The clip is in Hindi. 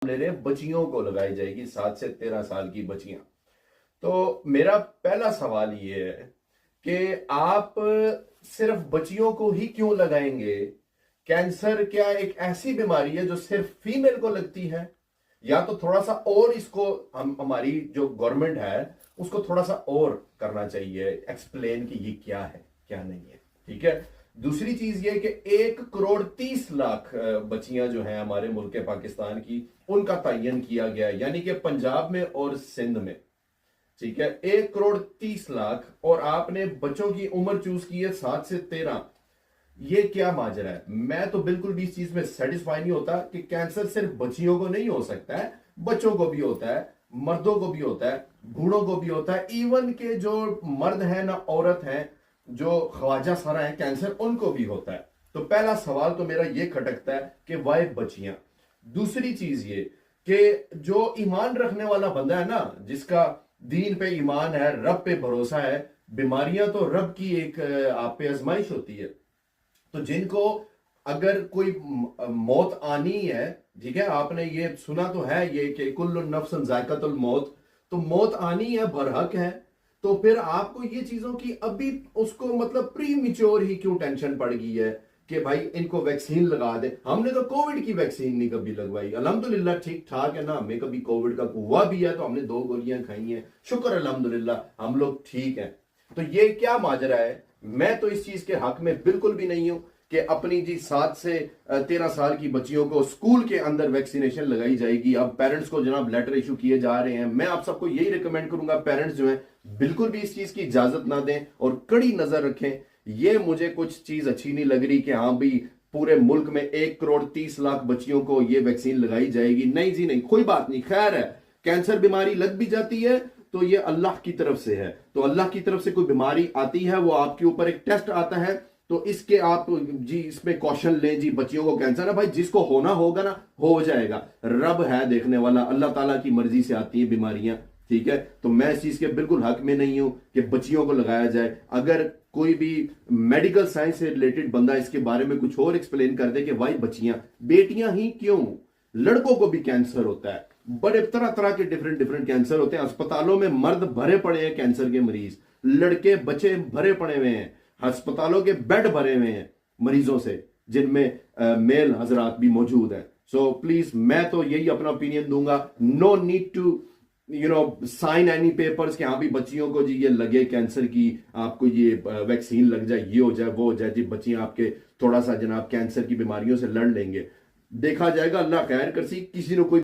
ले रहे हैं बच्चियों को लगाई जाएगी, 7 से 13 साल की बच्चियां। तो मेरा पहला सवाल ये है कि आप सिर्फ बच्चियों को ही क्यों लगाएंगे? कैंसर क्या एक ऐसी बीमारी है जो सिर्फ फीमेल को लगती है? या तो थोड़ा सा और इसको हमारी जो गवर्नमेंट है उसको थोड़ा सा और करना चाहिए एक्सप्लेन कि ये क्या है क्या नहीं है। ठीक है। दूसरी चीज ये कि 1 करोड़ 30 लाख बच्चियां जो हैं हमारे मुल्क पाकिस्तान की, उनका तयन किया गया है, यानी कि पंजाब में और सिंध में। ठीक है, 1 करोड़ 30 लाख, और आपने बच्चों की उम्र चूज की है 7 से 13। ये क्या माजरा है? मैं तो बिल्कुल भी इस चीज में सेटिस्फाई नहीं होता कि कैंसर सिर्फ बच्चियों को नहीं हो सकता है, बच्चों को भी होता है, मर्दों को भी होता है, बूढ़ों को भी होता है, इवन के जो मर्द है ना औरत है, जो ख्वाजा सारा है, कैंसर उनको भी होता है। तो पहला सवाल तो मेरा ये खटकता है कि वाई बच्चियां। दूसरी चीज ये कि जो ईमान रखने वाला बंदा है ना, जिसका दीन पे ईमान है, रब पे भरोसा है, बीमारियां तो रब की एक आप पे आजमाइश होती है। तो जिनको अगर कोई मौत आनी है, ठीक है, आपने ये सुना तो है ये कि कुल्लु नफ्सन जायकातुल मौत, तो मौत आनी है, बरहक है। तो फिर आपको ये चीजों की अभी उसको मतलब प्री मिच्योर ही क्यों टेंशन पड़ गई है कि भाई इनको वैक्सीन लगा दे? हमने तो कोविड की वैक्सीन नहीं कभी लगवाई, अल्हम्दुलिल्लाह ठीक ठाक है ना, हमें कभी कोविड का हुआ भी है तो हमने 2 गोलियां खाई हैं, शुक्र अल्हम्दुलिल्लाह हम लोग ठीक हैं। तो ये क्या माजरा है? मैं तो इस चीज के हक में बिल्कुल भी नहीं हूं कि अपनी जी 7 से 13 साल की बच्चियों को स्कूल के अंदर वैक्सीनेशन लगाई जाएगी। अब पेरेंट्स को जनाब लेटर इशू किए जा रहे हैं। मैं आप सबको यही रिकमेंड करूंगा, पेरेंट्स जो हैं बिल्कुल भी इस चीज की इजाजत ना दें और कड़ी नजर रखें। ये मुझे कुछ चीज अच्छी नहीं लग रही कि हाँ भी पूरे मुल्क में 1 करोड़ 30 लाख बच्चियों को ये वैक्सीन लगाई जाएगी। नहीं जी नहीं, कोई बात नहीं, खैर है, कैंसर बीमारी लग भी जाती है तो ये अल्लाह की तरफ से है। तो अल्लाह की तरफ से कोई बीमारी आती है, वो आपके ऊपर एक टेस्ट आता है, तो इसके आप जी इसमें क्वेश्चन लें जी, बच्चियों को कैंसर है भाई, जिसको होना होगा ना हो जाएगा, रब है देखने वाला, अल्लाह ताला की मर्जी से आती है बीमारियां। ठीक है, तो मैं इस चीज के बिल्कुल हक में नहीं हूं कि बच्चियों को लगाया जाए। अगर कोई भी मेडिकल साइंस से रिलेटेड बंदा इसके बारे में कुछ और एक्सप्लेन कर दे कि भाई बच्चियां, बेटियां ही क्यों, लड़कों को भी कैंसर होता है, बड़े तरह तरह के डिफरेंट डिफरेंट कैंसर होते हैं। अस्पतालों में मर्द भरे पड़े हैं कैंसर के मरीज, लड़के बच्चे भरे पड़े हुए हैं, अस्पतालों के बेड भरे हुए हैं मरीजों से, जिनमें मेल हजरात भी मौजूद हैं। सो प्लीज मैं तो यही अपना ओपिनियन दूंगा, no need to sign any papers कि हाँ भी बच्चियों को जी ये लगे कैंसर की, आपको ये वैक्सीन लग जाए, ये हो जाए वो हो जाए जी, बच्चियां आपके थोड़ा सा जनाब कैंसर की बीमारियों से लड़ लेंगे। देखा जाएगा, अल्लाह खैर कर सी, किसी ने कोई